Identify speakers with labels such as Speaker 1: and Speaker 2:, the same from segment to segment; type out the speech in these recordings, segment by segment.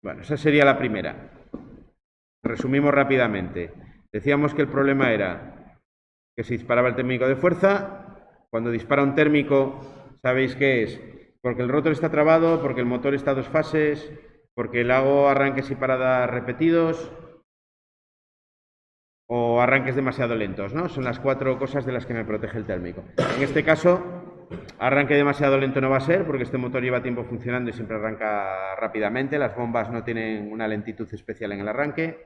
Speaker 1: Bueno, esa sería la primera. Resumimos rápidamente. Decíamos que el problema era que se disparaba el térmico de fuerza. Cuando dispara un térmico, ¿sabéis qué es? Porque el rotor está trabado, porque el motor está a dos fases, porque le hago arranques y paradas repetidos o arranques demasiado lentos, ¿no? Son las cuatro cosas de las que me protege el térmico. En este caso, arranque demasiado lento no va a ser, porque este motor lleva tiempo funcionando y siempre arranca rápidamente. Las bombas no tienen una lentitud especial en el arranque.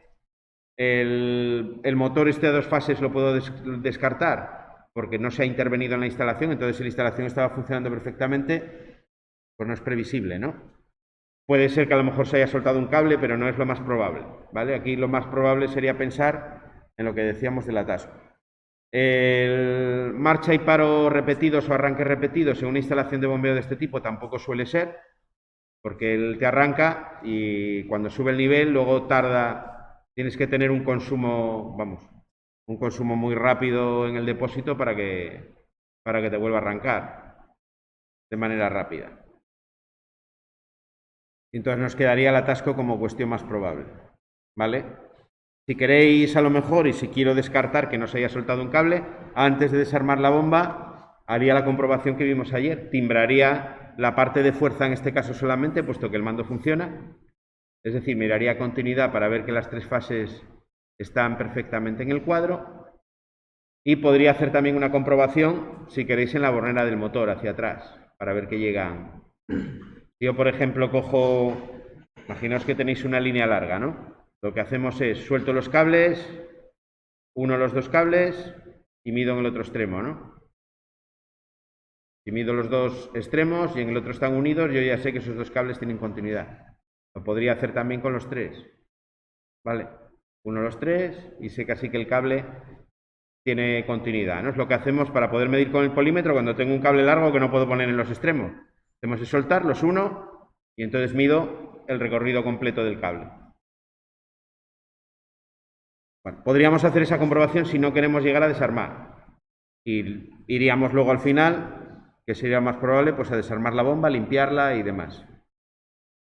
Speaker 1: El motor este de dos fases lo puedo descartar, porque no se ha intervenido en la instalación, entonces si la instalación estaba funcionando perfectamente, pues no es previsible, ¿no? Puede ser que a lo mejor se haya soltado un cable, pero no es lo más probable, ¿vale? Aquí lo más probable sería pensar en lo que decíamos del atasco. El marcha y paro repetidos o arranques repetidos en una instalación de bombeo de este tipo tampoco suele ser, porque él te arranca y cuando sube el nivel luego tarda, tienes que tener un consumo, vamos, un consumo muy rápido en el depósito para que te vuelva a arrancar de manera rápida. Entonces nos quedaría el atasco como cuestión más probable, ¿vale? Si queréis a lo mejor y si quiero descartar que no se haya soltado un cable, antes de desarmar la bomba haría la comprobación que vimos ayer, timbraría la parte de fuerza en este caso solamente, puesto que el mando funciona, es decir, miraría continuidad para ver que las tres fases están perfectamente en el cuadro y podría hacer también una comprobación, si queréis, en la bornera del motor hacia atrás, para ver que llegan. Yo, por ejemplo, cojo, imaginaos que tenéis una línea larga, ¿no? Lo que hacemos es, suelto los cables, uno los dos cables y mido en el otro extremo, ¿no? Si mido los dos extremos y en el otro están unidos, yo ya sé que esos dos cables tienen continuidad. Lo podría hacer también con los tres, ¿vale? Uno los tres y sé casi que el cable tiene continuidad, ¿no? Es lo que hacemos para poder medir con el polímetro cuando tengo un cable largo que no puedo poner en los extremos. Hacemos es soltar, los uno y entonces mido el recorrido completo del cable. Bueno, podríamos hacer esa comprobación si no queremos llegar a desarmar. Y iríamos luego al final, que sería más probable, pues a desarmar la bomba, limpiarla y demás.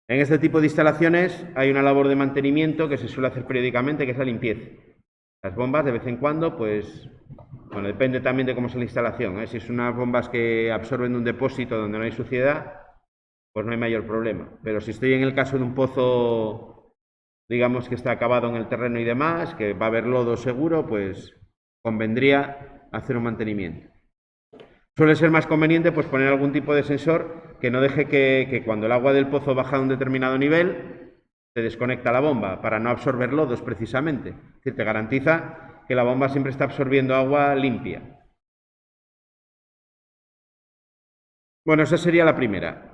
Speaker 1: En este tipo de instalaciones hay una labor de mantenimiento que se suele hacer periódicamente, que es la limpieza. Las bombas, de vez en cuando, pues, bueno, depende también de cómo es la instalación, ¿eh? Si es unas bombas que absorben un depósito donde no hay suciedad, pues no hay mayor problema. Pero si estoy en el caso de un pozo, digamos que está acabado en el terreno y demás, que va a haber lodo seguro, pues convendría hacer un mantenimiento. Suele ser más conveniente pues poner algún tipo de sensor que no deje que cuando el agua del pozo baja a un determinado nivel, se desconecta la bomba para no absorber lodos precisamente. Es decir, te garantiza que la bomba siempre está absorbiendo agua limpia. Bueno, esa sería la primera.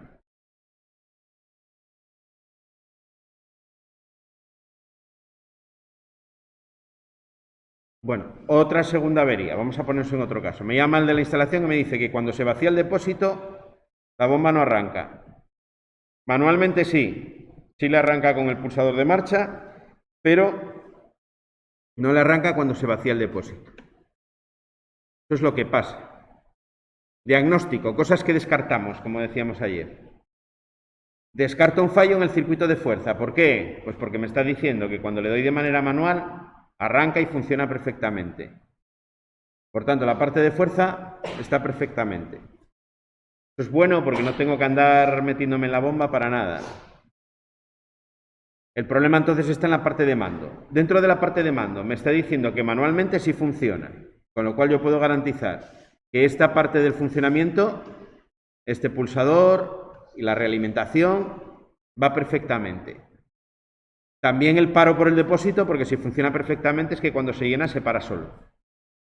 Speaker 1: Bueno, otra segunda avería. Vamos a ponerse en otro caso. Me llama el de la instalación y me dice que cuando se vacía el depósito, la bomba no arranca. Manualmente sí, sí le arranca con el pulsador de marcha, pero no le arranca cuando se vacía el depósito. Eso es lo que pasa. Diagnóstico, cosas que descartamos, como decíamos ayer. Descarto un fallo en el circuito de fuerza. ¿Por qué? Pues porque me está diciendo que cuando le doy de manera manual, arranca y funciona perfectamente. Por tanto, la parte de fuerza está perfectamente. Eso es bueno porque no tengo que andar metiéndome en la bomba para nada. El problema entonces está en la parte de mando. Dentro de la parte de mando me está diciendo que manualmente sí funciona, con lo cual yo puedo garantizar que esta parte del funcionamiento, este pulsador y la realimentación, va perfectamente. También el paro por el depósito, porque si funciona perfectamente es que cuando se llena se para solo.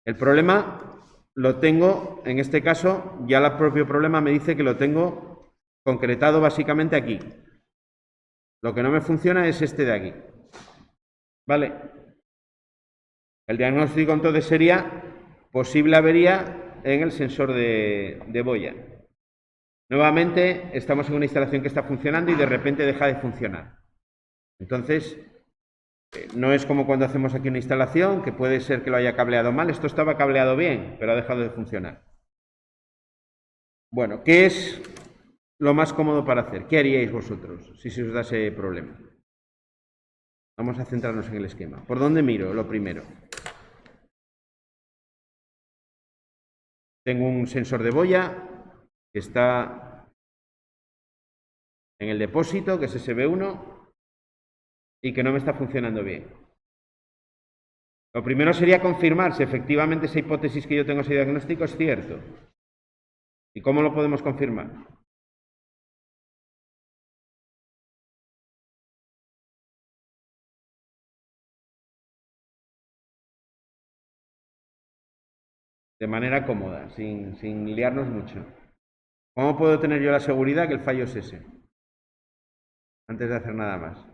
Speaker 1: El problema lo tengo, en este caso, ya el propio problema me dice que lo tengo concretado básicamente aquí. Lo que no me funciona es este de aquí. ¿Vale? El diagnóstico entonces sería posible avería en el sensor de boya. Nuevamente estamos en una instalación que está funcionando y de repente deja de funcionar. Entonces, no es como cuando hacemos aquí una instalación, que puede ser que lo haya cableado mal. Esto estaba cableado bien, pero ha dejado de funcionar. Bueno, ¿qué es lo más cómodo para hacer? ¿Qué haríais vosotros si se os da ese problema? Vamos a centrarnos en el esquema. ¿Por dónde miro? Lo primero. Tengo un sensor de boya que está en el depósito, que es SB1, y que no me está funcionando bien. Lo primero sería confirmar si efectivamente esa hipótesis que yo tengo, ese diagnóstico, es cierto. ¿Y cómo lo podemos confirmar? De manera cómoda, sin liarnos mucho. ¿Cómo puedo tener yo la seguridad que el fallo es ese? Antes de hacer nada más.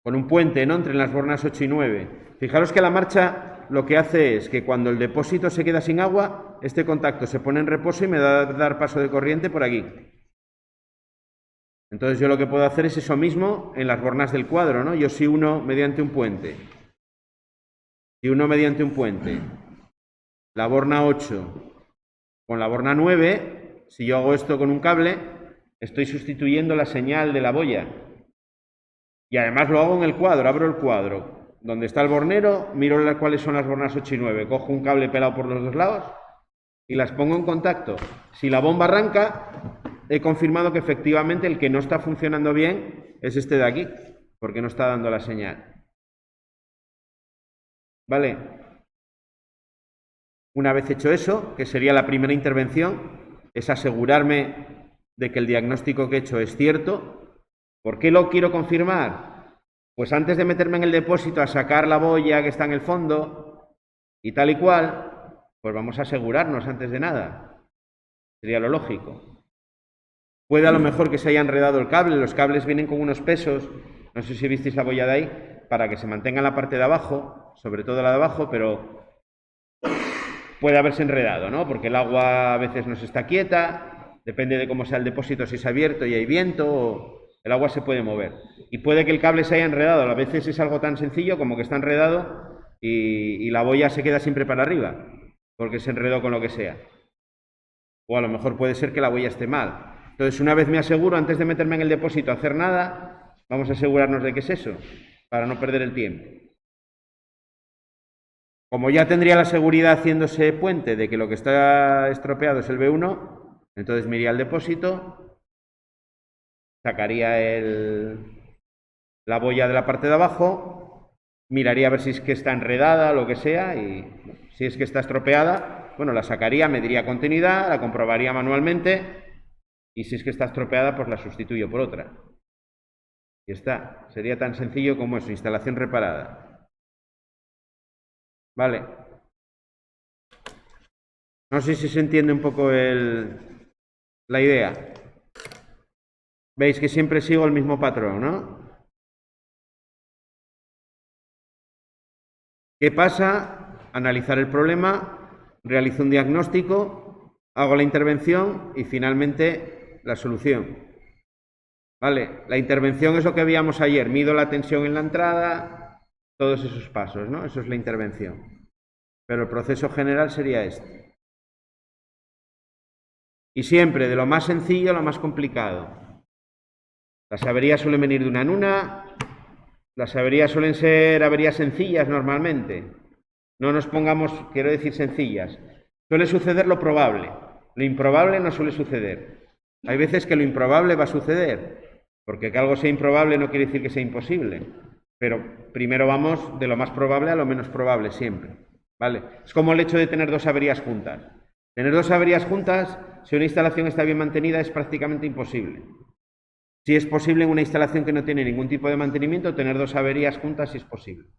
Speaker 1: Con un puente, ¿no? Entre las bornas 8 y 9. Fijaros que la marcha lo que hace es que cuando el depósito se queda sin agua, este contacto se pone en reposo y me da a dar paso de corriente por aquí. Entonces yo lo que puedo hacer es eso mismo en las bornas del cuadro, ¿no? Yo si uno mediante un puente, la borna 8 con la borna 9, si yo hago esto con un cable, estoy sustituyendo la señal de la boya. Y además lo hago en el cuadro, abro el cuadro, donde está el bornero, miro cuáles son las bornas 8 y 9, cojo un cable pelado por los dos lados y las pongo en contacto. Si la bomba arranca, he confirmado que efectivamente el que no está funcionando bien es este de aquí, porque no está dando la señal. ¿Vale? Una vez hecho eso, que sería la primera intervención, es asegurarme de que el diagnóstico que he hecho es cierto. ¿Por qué lo quiero confirmar? Pues antes de meterme en el depósito a sacar la boya que está en el fondo y tal y cual, pues vamos a asegurarnos antes de nada. Sería lo lógico. Puede a lo mejor que se haya enredado el cable, los cables vienen con unos pesos, no sé si visteis la boya de ahí, para que se mantenga en la parte de abajo, sobre todo la de abajo, pero puede haberse enredado, ¿no? Porque el agua a veces no se está quieta, depende de cómo sea el depósito, si es abierto y hay viento, el agua se puede mover. Y puede que el cable se haya enredado, a veces es algo tan sencillo como que está enredado y la boya se queda siempre para arriba, porque se enredó con lo que sea. O a lo mejor puede ser que la boya esté mal. Entonces, una vez me aseguro, antes de meterme en el depósito a hacer nada, vamos a asegurarnos de que es eso, para no perder el tiempo. Como ya tendría la seguridad haciéndose puente de que lo que está estropeado es el B1, entonces me iría al depósito, sacaría la boya de la parte de abajo, miraría a ver si es que está enredada o lo que sea, y si es que está estropeada, bueno, la sacaría, mediría continuidad, la comprobaría manualmente, y si es que está estropeada, pues la sustituyo por otra. Y está, sería tan sencillo como eso, instalación reparada. Vale. No sé si se entiende un poco la idea. Veis que siempre sigo el mismo patrón, ¿no? ¿Qué pasa? Analizar el problema, realizo un diagnóstico, hago la intervención y finalmente la solución. ¿Vale? La intervención es lo que veíamos ayer. Mido la tensión en la entrada, todos esos pasos, ¿no? Eso es la intervención. Pero el proceso general sería este. Y siempre de lo más sencillo a lo más complicado. Las averías suelen venir de una en una. Las averías suelen ser averías sencillas normalmente. No nos pongamos, quiero decir, sencillas. Suele suceder lo probable. Lo improbable no suele suceder. Hay veces que lo improbable va a suceder, porque que algo sea improbable no quiere decir que sea imposible. Pero primero vamos de lo más probable a lo menos probable siempre. ¿Vale? Es como el hecho de tener dos averías juntas. Tener dos averías juntas, si una instalación está bien mantenida, es prácticamente imposible. Si es posible en una instalación que no tiene ningún tipo de mantenimiento, tener dos averías juntas sí es posible.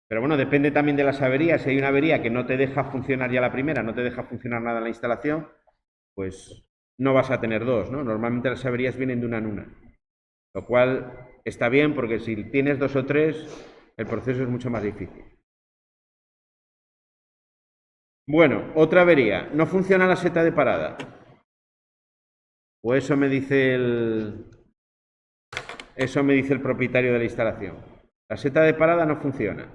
Speaker 1: Pero bueno, depende también de las averías. Si hay una avería que no te deja funcionar ya la primera, no te deja funcionar nada en la instalación, pues no vas a tener dos, ¿no? Normalmente las averías vienen de una en una. Lo cual está bien porque si tienes dos o tres, el proceso es mucho más difícil. Bueno, otra avería. No funciona la seta de parada. O eso me dice el propietario de la instalación. La seta de parada no funciona.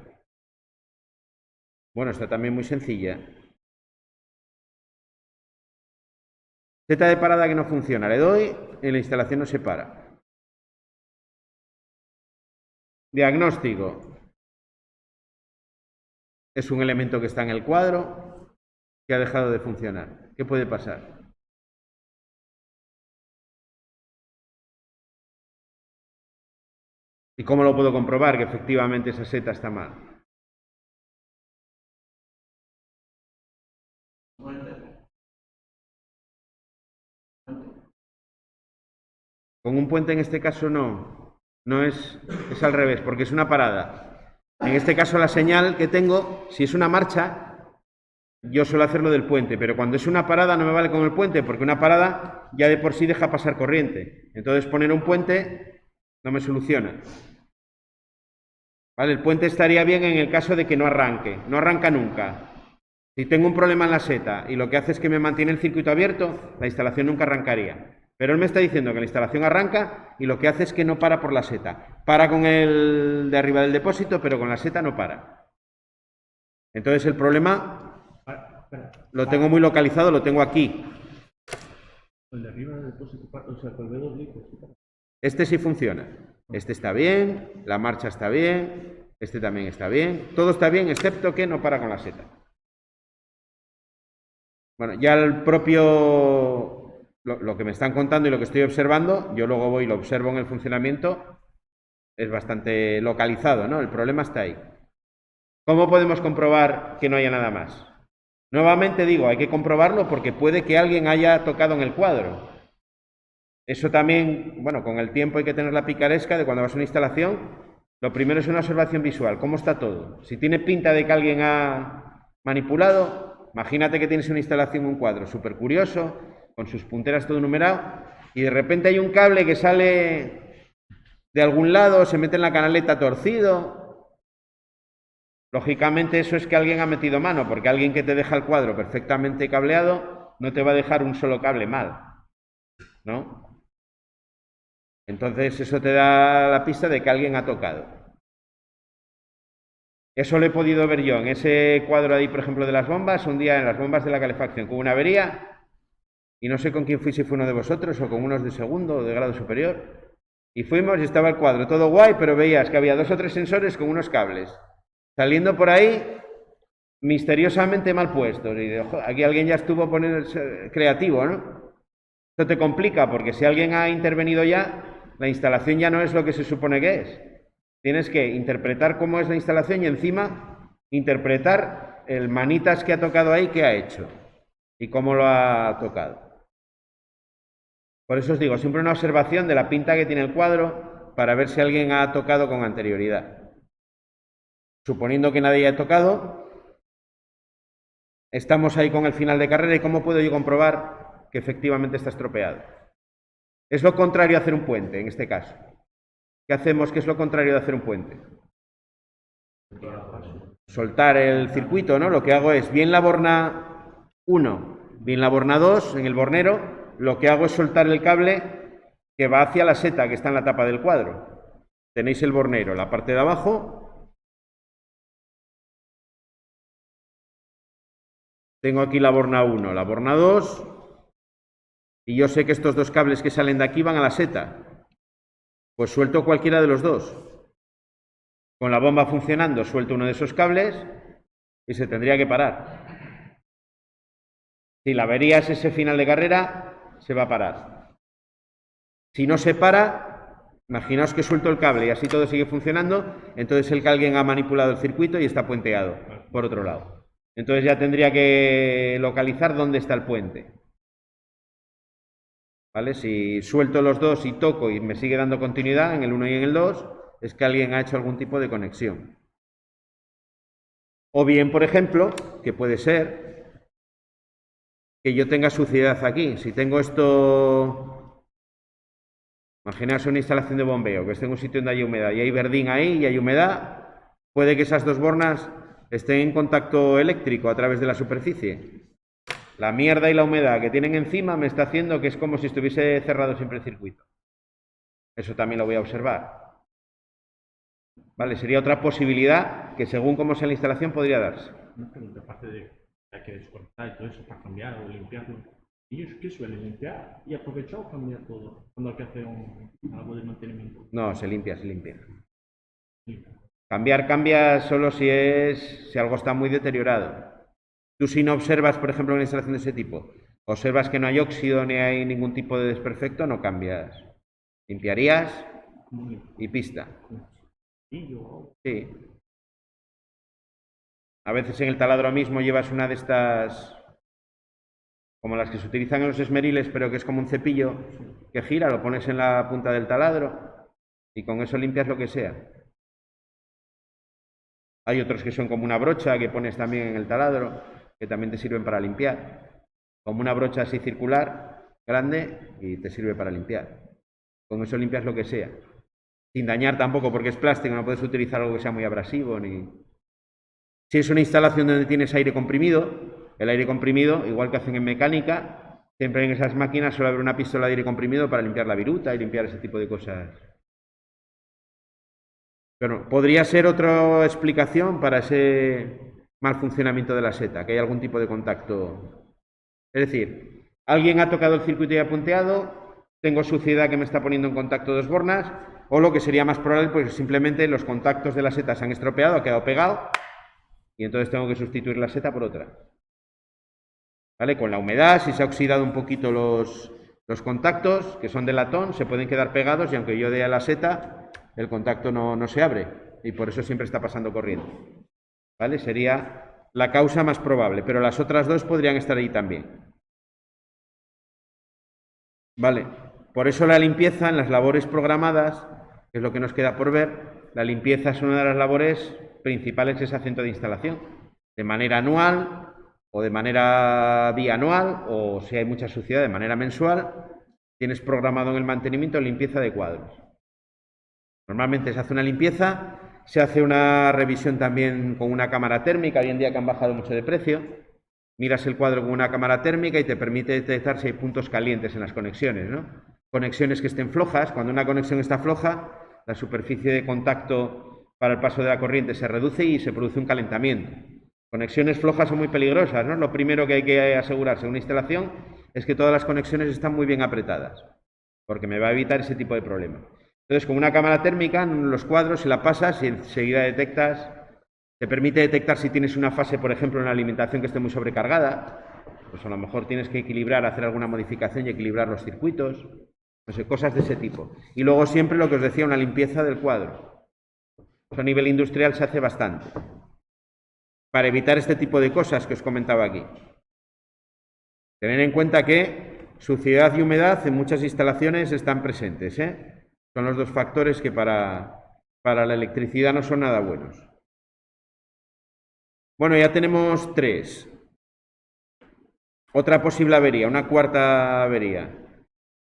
Speaker 1: Bueno, está también muy sencilla. Seta de parada que no funciona. Le doy y la instalación no se para. Diagnóstico. Es un elemento que está en el cuadro que ha dejado de funcionar. ¿Qué puede pasar? ¿Y cómo lo puedo comprobar que efectivamente esa seta está mal? Con un puente en este caso no. No es al revés, porque es una parada. En este caso la señal que tengo, si es una marcha, yo suelo hacerlo del puente, pero cuando es una parada no me vale con el puente, porque una parada ya de por sí deja pasar corriente. Entonces poner un puente no me soluciona. ¿Vale? El puente estaría bien en el caso de que no arranque. No arranca nunca. Si tengo un problema en la seta y lo que hace es que me mantiene el circuito abierto, la instalación nunca arrancaría. Pero él me está diciendo que la instalación arranca y lo que hace es que no para por la seta. Para con el de arriba del depósito, pero con la seta no para. Entonces el problema lo tengo muy localizado, lo tengo aquí.
Speaker 2: El de arriba del depósito, o sea, con el B2
Speaker 1: Este sí funciona. Este está bien, la marcha está bien, este también está bien. Todo está bien, excepto que no para con la seta. Bueno, ya el propio lo que me están contando y lo que estoy observando, yo luego voy y lo observo en el funcionamiento, es bastante localizado, ¿no? El problema está ahí. ¿Cómo podemos comprobar que no haya nada más? Nuevamente digo, hay que comprobarlo porque puede que alguien haya tocado en el cuadro. Eso también, bueno, con el tiempo hay que tener la picaresca de cuando vas a una instalación. Lo primero es una observación visual, ¿cómo está todo? Si tiene pinta de que alguien ha manipulado, imagínate que tienes una instalación, un cuadro súper curioso, con sus punteras todo numerado, y de repente hay un cable que sale de algún lado, se mete en la canaleta torcido. Lógicamente eso es que alguien ha metido mano, porque alguien que te deja el cuadro perfectamente cableado no te va a dejar un solo cable mal, ¿no? Entonces eso te da la pista de que alguien ha tocado. Eso lo he podido ver yo en ese cuadro ahí, por ejemplo, de las bombas. Un día en las bombas de la calefacción con una avería, y no sé con quién fui, si fue uno de vosotros o con unos de segundo o de grado superior. Y fuimos y estaba el cuadro todo guay, pero veías que había 2 o 3 sensores con unos cables saliendo por ahí misteriosamente mal puestos. Y de, aquí alguien ya estuvo poniendo creativo, ¿no? Esto te complica porque si alguien ha intervenido ya, la instalación ya no es lo que se supone que es. Tienes que interpretar cómo es la instalación y encima interpretar el manitas que ha tocado ahí, qué ha hecho y cómo lo ha tocado. Por eso os digo, siempre una observación de la pinta que tiene el cuadro para ver si alguien ha tocado con anterioridad. Suponiendo que nadie haya tocado, estamos ahí con el final de carrera y ¿cómo puedo yo comprobar que efectivamente está estropeado? Es lo contrario a hacer un puente, en este caso. ¿Qué hacemos que es lo contrario de hacer un puente? Soltar el circuito, ¿no? Lo que hago es, bien la borna 1, bien la borna 2, en el bornero, lo que hago es soltar el cable que va hacia la seta que está en la tapa del cuadro. Tenéis el bornero, la parte de abajo. Tengo aquí la borna 1, la borna 2, y yo sé que estos 2 cables que salen de aquí van a la seta. Pues suelto cualquiera de los 2. Con la bomba funcionando, suelto uno de esos cables y se tendría que parar. Si la avería es ese final de carrera, se va a parar. Si no se para, imaginaos que suelto el cable y así todo sigue funcionando, entonces el que alguien ha manipulado el circuito y está puenteado por otro lado. Entonces ya tendría que localizar dónde está el puente. ¿Vale? Si suelto los 2 y toco y me sigue dando continuidad en el 1 y en el 2, es que alguien ha hecho algún tipo de conexión. O bien, por ejemplo, que puede ser que yo tenga suciedad aquí. Si tengo esto, imaginaos una instalación de bombeo, que esté en un sitio donde hay humedad y hay verdín ahí y hay humedad, puede que esas 2 bornas estén en contacto eléctrico a través de la superficie. La mierda y la humedad que tienen encima me está haciendo que es como si estuviese cerrado siempre el circuito. Eso también lo voy a observar. ¿Vale? Sería otra posibilidad que según cómo sea la instalación podría darse.
Speaker 2: Una pregunta, aparte de que hay que desconectar y todo eso para cambiar o limpiarlo. ¿Ellos qué suelen limpiar y aprovechar o cambiar todo cuando hay que hacer algo de mantenimiento?
Speaker 1: No, se limpia, se limpia. Cambiar cambia solo si algo está muy deteriorado. Tú si no observas, por ejemplo, una instalación de ese tipo, observas que no hay óxido ni hay ningún tipo de desperfecto, no cambias. Limpiarías y pista. Sí. A veces en el taladro mismo llevas una de estas, como las que se utilizan en los esmeriles, pero que es como un cepillo que gira, lo pones en la punta del taladro y con eso limpias lo que sea. Hay otros que son como una brocha que pones también en el taladro, que también te sirven para limpiar. Como una brocha así circular, grande, y te sirve para limpiar. Con eso limpias lo que sea. Sin dañar tampoco, porque es plástico, no puedes utilizar algo que sea muy abrasivo. Si es una instalación donde tienes aire comprimido, el aire comprimido, igual que hacen en mecánica, siempre en esas máquinas suele haber una pistola de aire comprimido para limpiar la viruta y limpiar ese tipo de cosas. Pero podría ser otra explicación para ese mal funcionamiento de la seta, que hay algún tipo de contacto. Es decir, alguien ha tocado el circuito y ha punteado, tengo suciedad que me está poniendo en contacto dos bornas, o lo que sería más probable, pues simplemente los contactos de la seta se han estropeado, ha quedado pegado, y entonces tengo que sustituir la seta por otra. ¿Vale? Con la humedad, si se ha oxidado un poquito los contactos, que son de latón, se pueden quedar pegados y aunque yo dé a la seta, el contacto no se abre y por eso siempre está pasando corriente. ¿Vale? Sería la causa más probable, pero las otras dos podrían estar ahí también. ¿Vale? Por eso la limpieza en las labores programadas, que es lo que nos queda por ver, la limpieza es una de las labores principales de ese centro de instalación, de manera anual o de manera bianual, o si hay mucha suciedad, de manera mensual, tienes programado en el mantenimiento limpieza de cuadros. Normalmente se hace una limpieza, se hace una revisión también con una cámara térmica, hoy en día que han bajado mucho de precio, miras el cuadro con una cámara térmica y te permite detectar si hay puntos calientes en las conexiones, ¿no? Conexiones que estén flojas, cuando una conexión está floja, la superficie de contacto para el paso de la corriente se reduce y se produce un calentamiento. Conexiones flojas son muy peligrosas, ¿no? Lo primero que hay que asegurarse en una instalación es que todas las conexiones están muy bien apretadas, porque me va a evitar ese tipo de problema. Entonces, con una cámara térmica, en los cuadros, se la pasas y enseguida detectas, te permite detectar si tienes una fase, por ejemplo, en la alimentación que esté muy sobrecargada, pues a lo mejor tienes que equilibrar, hacer alguna modificación y equilibrar los circuitos, no sé, cosas de ese tipo. Y luego siempre lo que os decía, una limpieza del cuadro. Eso a nivel industrial se hace bastante, para evitar este tipo de cosas que os comentaba aquí. Tener en cuenta que suciedad y humedad en muchas instalaciones están presentes, ¿eh? Son los dos factores que para la electricidad no son nada buenos. Bueno, ya tenemos 3. Otra posible avería, una cuarta avería.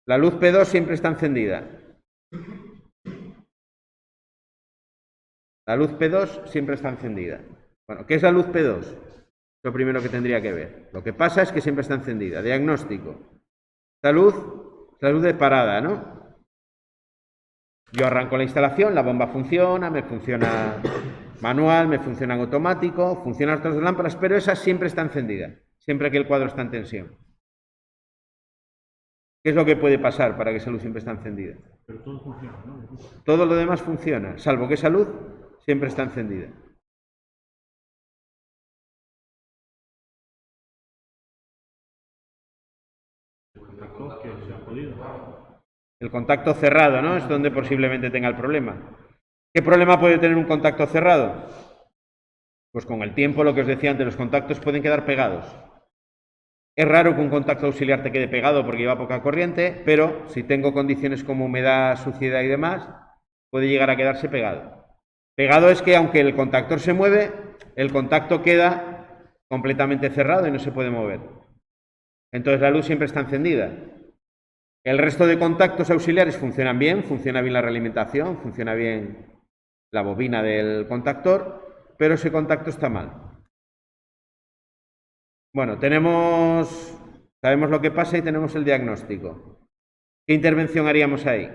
Speaker 1: La luz P2 siempre está encendida. La luz P2 siempre está encendida. Bueno, ¿qué es la luz P2? Lo primero que tendría que ver. Lo que pasa es que siempre está encendida. Diagnóstico. Esta luz es la luz de parada, ¿no? Yo arranco la instalación, la bomba funciona, me funciona manual, me funciona en automático, funcionan las otras lámparas, pero esa siempre está encendida, siempre que el cuadro está en tensión. ¿Qué es lo que puede pasar para que esa luz siempre esté encendida?
Speaker 2: Pero todo funciona, ¿no?
Speaker 1: Todo lo demás funciona, salvo que esa luz siempre está encendida. El contacto cerrado, ¿no? Es donde posiblemente tenga el problema. ¿Qué problema puede tener un contacto cerrado? Pues con el tiempo, lo que os decía antes, los contactos pueden quedar pegados. Es raro que un contacto auxiliar te quede pegado porque lleva poca corriente, pero si tengo condiciones como humedad, suciedad y demás, puede llegar a quedarse pegado. Pegado es que aunque el contactor se mueve, el contacto queda completamente cerrado y no se puede mover. Entonces la luz siempre está encendida. El resto de contactos auxiliares funcionan bien, funciona bien la realimentación, funciona bien la bobina del contactor, pero ese contacto está mal. Bueno, sabemos lo que pasa y tenemos el diagnóstico. ¿Qué intervención haríamos ahí?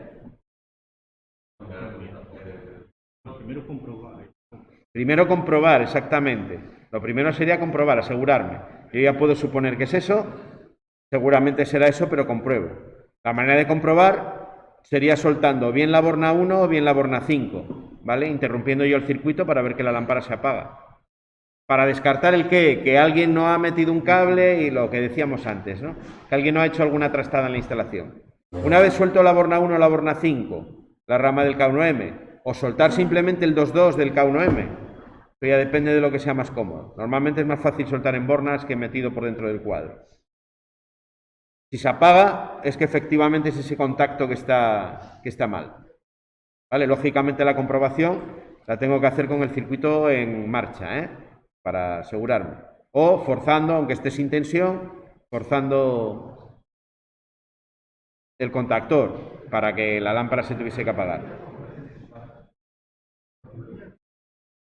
Speaker 1: Primero comprobar, exactamente. Lo primero sería comprobar, asegurarme. Yo ya puedo suponer que es eso, seguramente será eso, pero compruebo. La manera de comprobar sería soltando bien la borna 1 o bien la borna 5. ¿vale? Interrumpiendo yo el circuito para ver que la lámpara se apaga. Para descartar el qué, que alguien no ha metido un cable y lo que decíamos antes, ¿no? Que alguien no ha hecho alguna trastada en la instalación. Una vez suelto la borna 1 o la borna 5, la rama del K1M, o soltar simplemente el 2.2 del K1M, eso ya depende de lo que sea más cómodo. Normalmente es más fácil soltar en bornas que metido por dentro del cuadro. Si se apaga, es que efectivamente es ese contacto que está mal. ¿Vale? Lógicamente la comprobación la tengo que hacer con el circuito en marcha, ¿eh? Para asegurarme. O forzando, aunque esté sin tensión, forzando el contactor para que la lámpara se tuviese que apagar.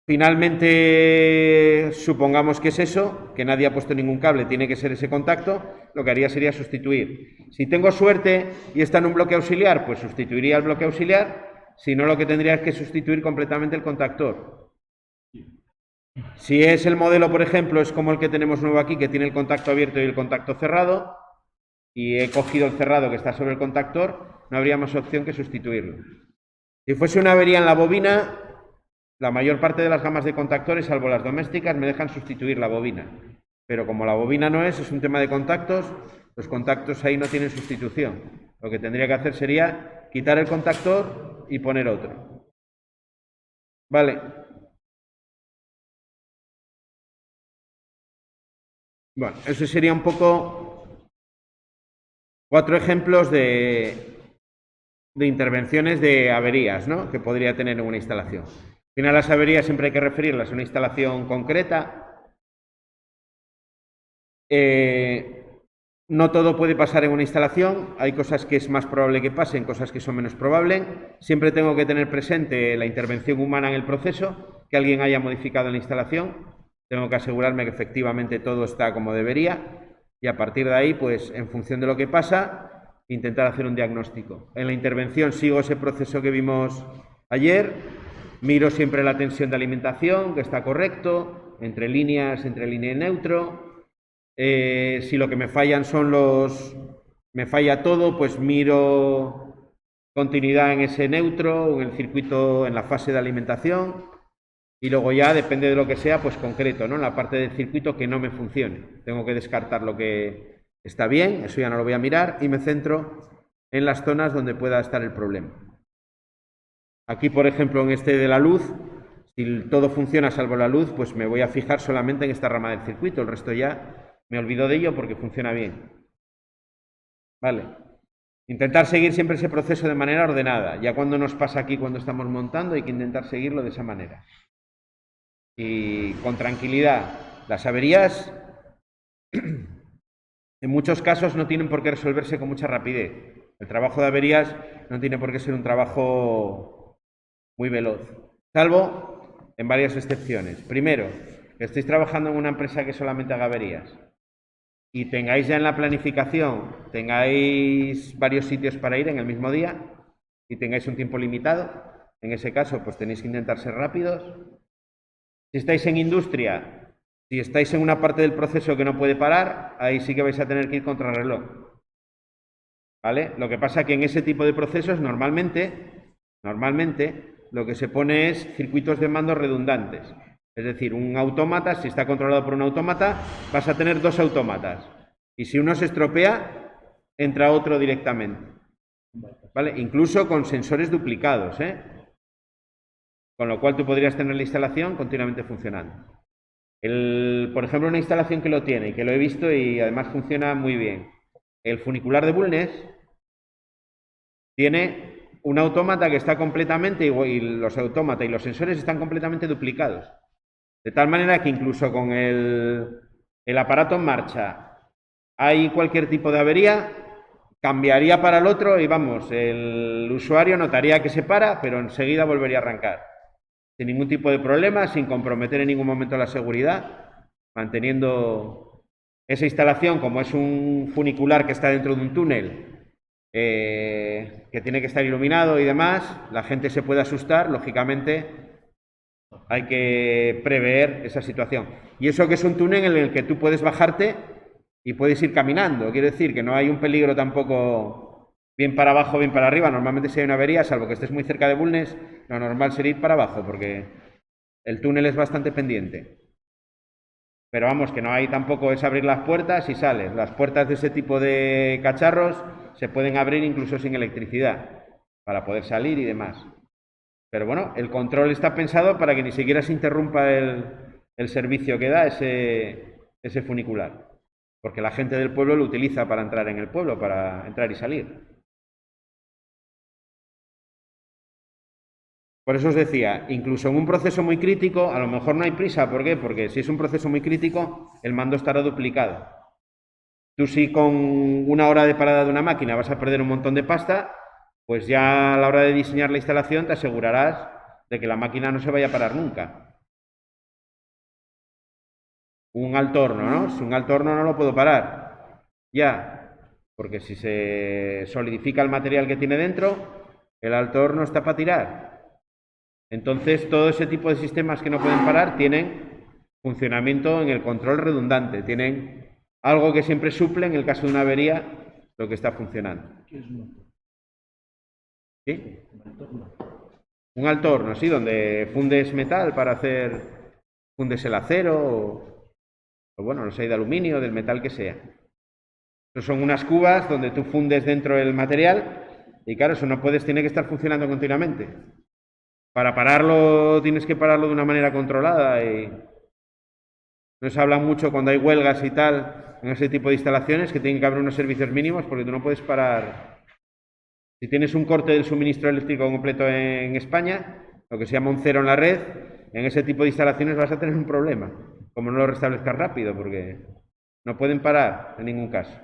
Speaker 1: Finalmente, supongamos que es eso, que nadie ha puesto ningún cable, tiene que ser ese contacto, lo que haría sería sustituir. Si tengo suerte y está en un bloque auxiliar, pues sustituiría el bloque auxiliar, si no lo que tendría es que sustituir completamente el contactor. Si es el modelo, por ejemplo, es como el que tenemos nuevo aquí, que tiene el contacto abierto y el contacto cerrado, y he cogido el cerrado que está sobre el contactor, no habría más opción que sustituirlo. Si fuese una avería en la bobina, la mayor parte de las gamas de contactores, salvo las domésticas, me dejan sustituir la bobina. Pero como la bobina no es un tema de contactos, los contactos ahí no tienen sustitución. Lo que tendría que hacer sería quitar el contactor y poner otro. Vale. Bueno, eso sería un poco 4 ejemplos de intervenciones de averías, ¿no?, que podría tener en una instalación. Al final, las averías siempre hay que referirlas a una instalación concreta. No todo puede pasar en una instalación, hay cosas que es más probable que pasen, cosas que son menos probables. Siempre tengo que tener presente la intervención humana en el proceso, que alguien haya modificado la instalación. Tengo que asegurarme que efectivamente todo está como debería y a partir de ahí, pues en función de lo que pasa, intentar hacer un diagnóstico. En la intervención sigo ese proceso que vimos ayer, miro siempre la tensión de alimentación, que está correcto, entre línea y neutro. Si lo que me fallan son me falla todo, pues miro continuidad en ese neutro o en el circuito, en la fase de alimentación. Y luego ya, depende de lo que sea, pues concreto, ¿no?, en la parte del circuito que no me funcione. Tengo que descartar lo que está bien, eso ya no lo voy a mirar, y me centro en las zonas donde pueda estar el problema. Aquí, por ejemplo, en este de la luz, si todo funciona salvo la luz, pues me voy a fijar solamente en esta rama del circuito, el resto ya me olvido de ello porque funciona bien. Vale. Intentar seguir siempre ese proceso de manera ordenada. Ya cuando nos pasa aquí, cuando estamos montando, hay que intentar seguirlo de esa manera. Y con tranquilidad. Las averías, en muchos casos, no tienen por qué resolverse con mucha rapidez. El trabajo de averías no tiene por qué ser un trabajo muy veloz, salvo en varias excepciones. Primero, que estéis trabajando en una empresa que solamente haga averías y tengáis ya en la planificación, tengáis varios sitios para ir en el mismo día y tengáis un tiempo limitado. En ese caso, pues tenéis que intentar ser rápidos. Si estáis en industria, si estáis en una parte del proceso que no puede parar, ahí sí que vais a tener que ir contra reloj. ¿Vale? Lo que pasa es que en ese tipo de procesos normalmente lo que se pone es circuitos de mando redundantes. Es decir, un autómata, si está controlado por un autómata, vas a tener 2 autómatas. Y si uno se estropea, entra otro directamente. ¿Vale? Incluso con sensores duplicados, ¿eh? Con lo cual tú podrías tener la instalación continuamente funcionando. Por ejemplo, una instalación que lo tiene y que lo he visto y además funciona muy bien. El funicular de Bulnes tiene un autómata que está completamente, y los autómatas y los sensores están completamente duplicados. De tal manera que incluso con el aparato en marcha hay cualquier tipo de avería, cambiaría para el otro y vamos, el usuario notaría que se para, pero enseguida volvería a arrancar. Sin ningún tipo de problema, sin comprometer en ningún momento la seguridad, manteniendo esa instalación, como es un funicular que está dentro de un túnel, que tiene que estar iluminado y demás, la gente se puede asustar, lógicamente hay que prever esa situación. Y eso que es un túnel en el que tú puedes bajarte y puedes ir caminando, quiero decir que no hay un peligro tampoco bien para abajo, bien para arriba. Normalmente si hay una avería, salvo que estés muy cerca de Bulnes, lo normal sería ir para abajo, porque el túnel es bastante pendiente. Pero vamos, que no hay tampoco es abrir las puertas y sales. Las puertas de ese tipo de cacharros se pueden abrir incluso sin electricidad, para poder salir y demás. Pero bueno, el control está pensado para que ni siquiera se interrumpa el servicio que da ese funicular. Porque la gente del pueblo lo utiliza para entrar en el pueblo, para entrar y salir. Por eso os decía, incluso en un proceso muy crítico, a lo mejor no hay prisa. ¿Por qué? Porque si es un proceso muy crítico, el mando estará duplicado. Tú si con una hora de parada de una máquina vas a perder un montón de pasta, pues ya a la hora de diseñar la instalación te asegurarás de que la máquina no se vaya a parar nunca. Un alto horno, ¿no? Si un alto horno no lo puedo parar. Ya, porque si se solidifica el material que tiene dentro, el alto horno está para tirar. Entonces, todo ese tipo de sistemas que no pueden parar tienen funcionamiento en el control redundante, tienen algo que siempre suple en el caso de una avería lo que está funcionando.
Speaker 2: ¿Qué es un
Speaker 1: ¿Sí?
Speaker 2: entorno?
Speaker 1: Un alto horno, sí, donde fundes metal para hacer, fundes el acero o bueno, no sé, de aluminio, del metal que sea. Eso son unas cubas donde tú fundes dentro el material y claro, eso no puedes, tiene que estar funcionando continuamente. Para pararlo tienes que pararlo de una manera controlada y no se habla mucho cuando hay huelgas y tal en ese tipo de instalaciones que tienen que haber unos servicios mínimos porque tú no puedes parar. Si tienes un corte del suministro eléctrico completo en España, lo que se llama un cero en la red, en ese tipo de instalaciones vas a tener un problema, como no lo restablezcas rápido, porque no pueden parar en ningún caso.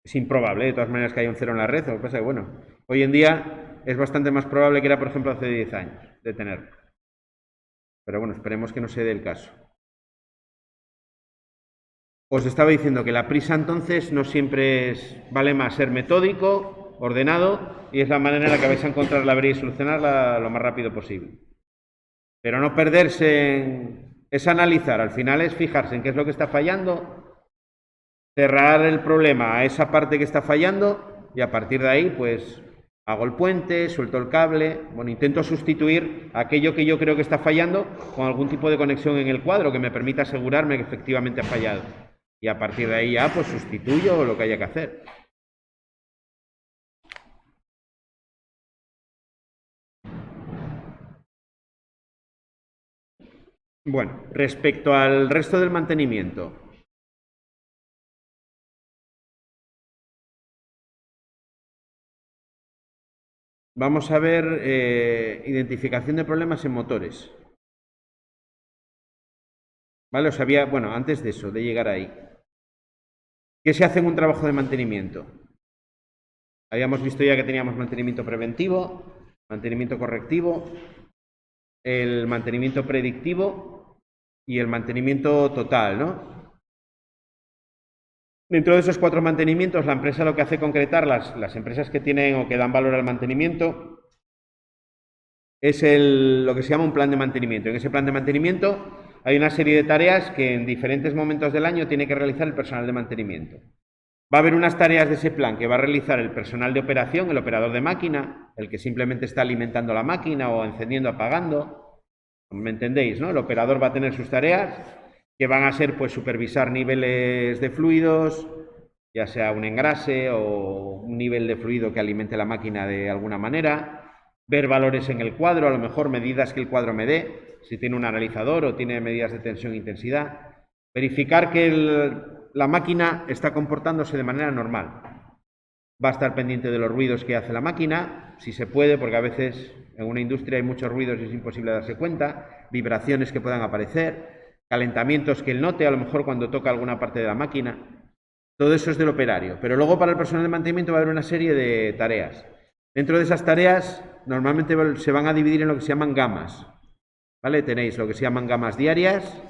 Speaker 1: Es improbable, de todas maneras, que haya un cero en la red. Lo que pasa es que, bueno, hoy en día es bastante más probable que era, por ejemplo, hace 10 años de tenerlo. Pero bueno, esperemos que no se dé el caso. Os estaba diciendo que la prisa entonces no siempre vale más ser metódico, ordenado, y es la manera en la que vais a encontrar la avería y solucionarla lo más rápido posible. Pero no perderse es analizar, al final es fijarse en qué es lo que está fallando, cerrar el problema a esa parte que está fallando y a partir de ahí pues hago el puente, suelto el cable, bueno, intento sustituir aquello que yo creo que está fallando con algún tipo de conexión en el cuadro que me permita asegurarme que efectivamente ha fallado. Y a partir de ahí ya pues sustituyo lo que haya que hacer. Bueno, respecto al resto del mantenimiento, vamos a ver identificación de problemas en motores. ¿Vale? Os había, bueno, antes de eso, de llegar ahí. ¿Qué se hace en un trabajo de mantenimiento? Habíamos visto ya que teníamos mantenimiento preventivo, mantenimiento correctivo, el mantenimiento predictivo y el mantenimiento total, ¿no? Dentro de esos 4 mantenimientos, la empresa lo que hace concretar, las empresas que tienen o que dan valor al mantenimiento, es lo que se llama un plan de mantenimiento. En ese plan de mantenimiento hay una serie de tareas que en diferentes momentos del año tiene que realizar el personal de mantenimiento. Va a haber unas tareas de ese plan que va a realizar el personal de operación, el operador de máquina, el que simplemente está alimentando la máquina o encendiendo, apagando. ¿Me entendéis, no? El operador va a tener sus tareas que van a ser pues supervisar niveles de fluidos, ya sea un engrase o un nivel de fluido que alimente la máquina de alguna manera, ver valores en el cuadro, a lo mejor medidas que el cuadro me dé, si tiene un analizador o tiene medidas de tensión e intensidad, verificar que la máquina está comportándose de manera normal. Va a estar pendiente de los ruidos que hace la máquina, si se puede, porque a veces en una industria hay muchos ruidos y es imposible darse cuenta, vibraciones que puedan aparecer, calentamientos que él note, a lo mejor cuando toca alguna parte de la máquina. Todo eso es del operario. Pero luego para el personal de mantenimiento va a haber una serie de tareas. Dentro de esas tareas normalmente se van a dividir en lo que se llaman gamas. ¿Vale? Tenéis lo que se llaman gamas diarias.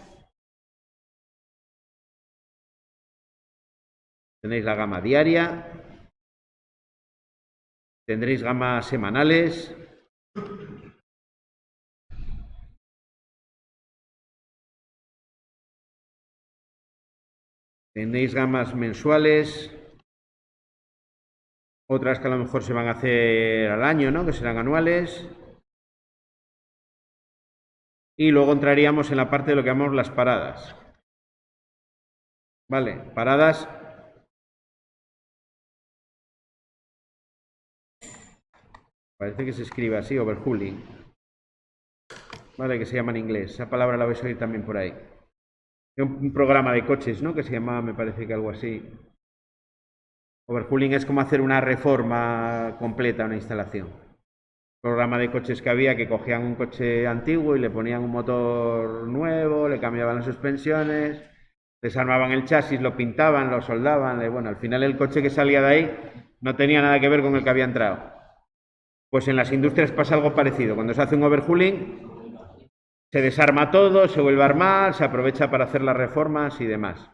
Speaker 1: Tenéis la gama diaria. Tendréis gamas semanales. Tenéis gamas mensuales. otras que a lo mejor se van a hacer al año, ¿no? Que serán anuales. Y luego entraríamos en la parte de lo que llamamos las paradas. Vale, paradas. Parece que se escribe así, overhauling. Vale, que se llama en inglés. Esa palabra la vais a oír también por ahí. Un programa de coches, ¿no? Que se llamaba, me parece que algo así. Overhauling es como hacer una reforma completa a una instalación. Programa de coches que había que cogían un coche antiguo y le ponían un motor nuevo, le cambiaban las suspensiones, desarmaban el chasis, lo pintaban, lo soldaban. Bueno, al final el coche que salía de ahí no tenía nada que ver con el que había entrado. Pues en las industrias pasa algo parecido. Cuando se hace un overhauling, se desarma todo, se vuelve a armar, se aprovecha para hacer las reformas y demás.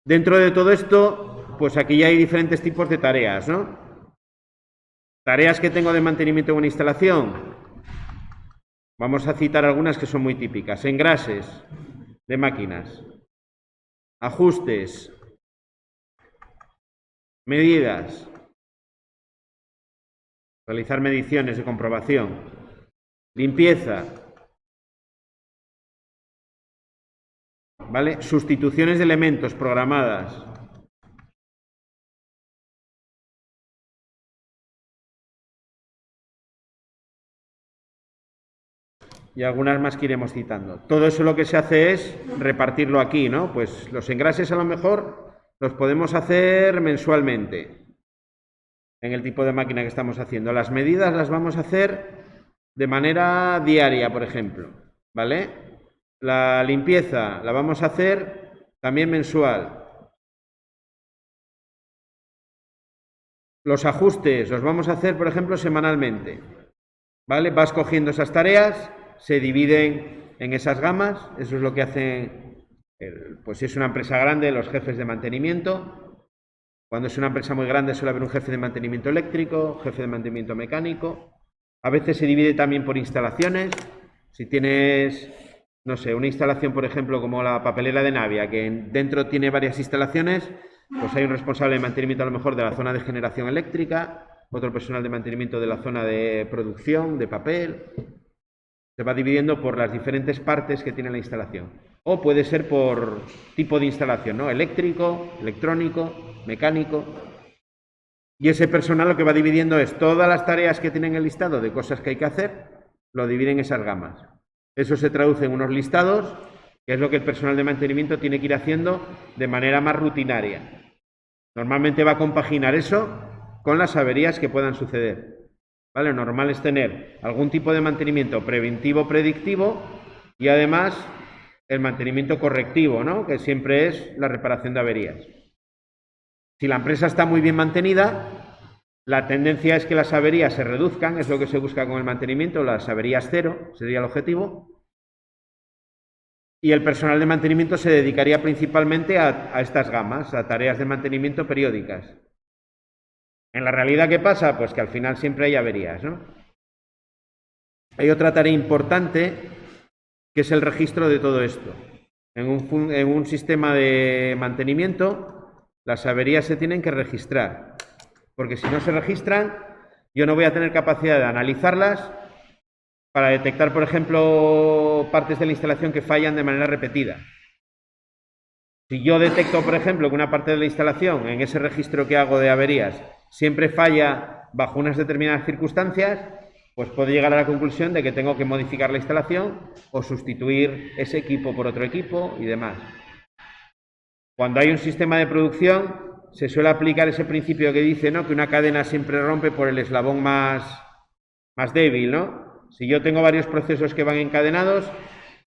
Speaker 1: Dentro de todo esto, pues aquí ya hay diferentes tipos de tareas, ¿no? Tareas que tengo de mantenimiento en una instalación. Vamos a citar algunas que son muy típicas. Engrases de máquinas. Ajustes. Medidas. Realizar mediciones de comprobación. Limpieza. ¿Vale? Sustituciones de elementos programadas. Y algunas más que iremos citando. Todo eso lo que se hace es repartirlo aquí, ¿no? Pues los engrases a lo mejor los podemos hacer mensualmente en el tipo de máquina que estamos haciendo. Las medidas las vamos a hacer de manera diaria, por ejemplo, ¿vale? La limpieza la vamos a hacer también mensual. Los ajustes los vamos a hacer, por ejemplo, semanalmente, ¿vale? Vas cogiendo esas tareas, se dividen en esas gamas, eso es lo que hacen, pues si es una empresa grande, los jefes de mantenimiento. Cuando es una empresa muy grande suele haber un jefe de mantenimiento eléctrico, jefe de mantenimiento mecánico. A veces se divide también por instalaciones. Si tienes, no sé, una instalación, por ejemplo, como la papelera de Navia, que dentro tiene varias instalaciones, pues hay un responsable de mantenimiento a lo mejor de la zona de generación eléctrica, otro personal de mantenimiento de la zona de producción, de papel. Se va dividiendo por las diferentes partes que tiene la instalación. O puede ser por tipo de instalación, ¿no? Eléctrico, electrónico, mecánico. Y ese personal lo que va dividiendo es todas las tareas que tienen el listado de cosas que hay que hacer, lo dividen en esas gamas. Eso se traduce en unos listados, que es lo que el personal de mantenimiento tiene que ir haciendo de manera más rutinaria. Normalmente va a compaginar eso con las averías que puedan suceder. ¿Vale? Lo normal es tener algún tipo de mantenimiento preventivo, predictivo y además el mantenimiento correctivo, ¿no? Que siempre es la reparación de averías. Si la empresa está muy bien mantenida, la tendencia es que las averías se reduzcan, es lo que se busca con el mantenimiento, las averías cero sería el objetivo. Y el personal de mantenimiento se dedicaría principalmente a estas gamas, a tareas de mantenimiento periódicas. En la realidad, ¿qué pasa? Pues que al final siempre hay averías, ¿no? Hay otra tarea importante que es el registro de todo esto. En un sistema de mantenimiento, las averías se tienen que registrar, porque si no se registran, yo no voy a tener capacidad de analizarlas para detectar, por ejemplo, partes de la instalación que fallan de manera repetida. Si yo detecto, por ejemplo, que una parte de la instalación, en ese registro que hago de averías, siempre falla bajo unas determinadas circunstancias, pues puedo llegar a la conclusión de que tengo que modificar la instalación o sustituir ese equipo por otro equipo y demás. Cuando hay un sistema de producción, se suele aplicar ese principio que dice, ¿no?, que una cadena siempre rompe por el eslabón más débil, ¿no? Si yo tengo varios procesos que van encadenados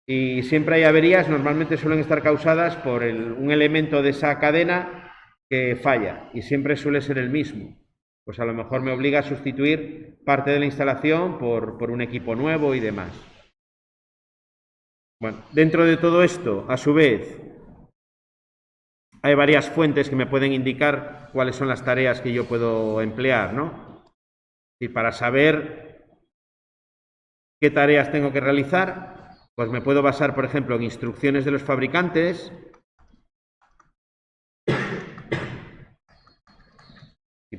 Speaker 1: y siempre hay averías, normalmente suelen estar causadas por un elemento de esa cadena que falla y siempre suele ser el mismo. Pues a lo mejor me obliga a sustituir parte de la instalación por un equipo nuevo y demás. Bueno, dentro de todo esto, a su vez, hay varias fuentes que me pueden indicar cuáles son las tareas que yo puedo emplear, ¿no? Y para saber qué tareas tengo que realizar, pues me puedo basar, por ejemplo, en instrucciones de los fabricantes,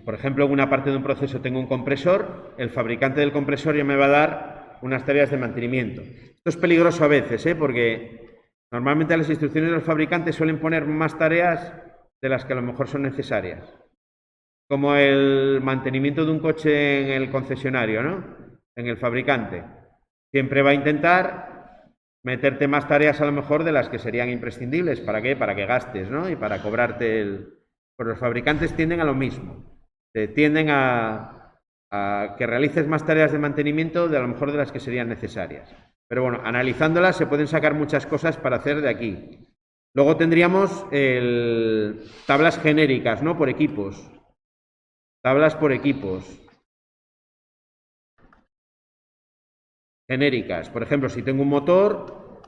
Speaker 1: por ejemplo, en una parte de un proceso tengo un compresor, el fabricante del compresor ya me va a dar unas tareas de mantenimiento. Esto es peligroso a veces, porque normalmente las instrucciones de los fabricantes suelen poner más tareas de las que a lo mejor son necesarias. Como el mantenimiento de un coche en el concesionario, ¿no? En el fabricante. Siempre va a intentar meterte más tareas a lo mejor de las que serían imprescindibles. ¿Para qué? Para que gastes, ¿no? Y para cobrarte el... Pues los fabricantes tienden a lo mismo. Tienden a que realices más tareas de mantenimiento de a lo mejor de las que serían necesarias. Pero bueno, analizándolas se pueden sacar muchas cosas para hacer de aquí. Luego tendríamos tablas genéricas, ¿no? Por equipos. Tablas por equipos. Genéricas. Por ejemplo, si tengo un motor,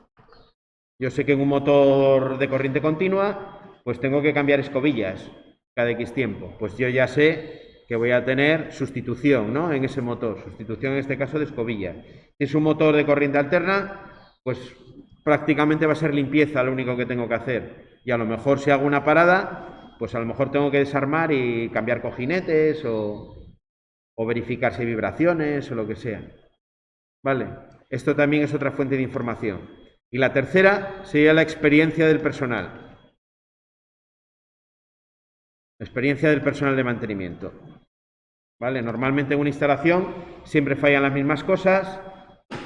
Speaker 1: yo sé que en un motor de corriente continua, pues tengo que cambiar escobillas cada X tiempo. Pues yo ya sé que voy a tener sustitución, ¿no? En ese motor. Sustitución en este caso de escobillas. Si es un motor de corriente alterna, pues prácticamente va a ser limpieza lo único que tengo que hacer. Y a lo mejor si hago una parada, pues a lo mejor tengo que desarmar y cambiar cojinetes o verificar si hay vibraciones o lo que sea. ¿Vale? Esto también es otra fuente de información. Y la tercera sería la experiencia del personal. Experiencia del personal de mantenimiento. ¿Vale? Normalmente en una instalación siempre fallan las mismas cosas.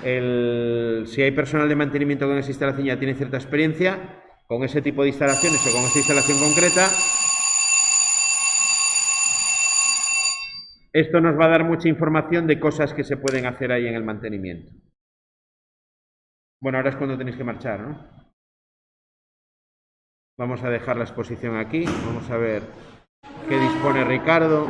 Speaker 1: Si hay personal de mantenimiento que en esa instalación ya tiene cierta experiencia, con ese tipo de instalaciones o con esa instalación concreta, esto nos va a dar mucha información de cosas que se pueden hacer ahí en el mantenimiento. Bueno, ahora es cuando tenéis que marchar, ¿no? Vamos a dejar la exposición aquí. Vamos a ver qué dispone Ricardo.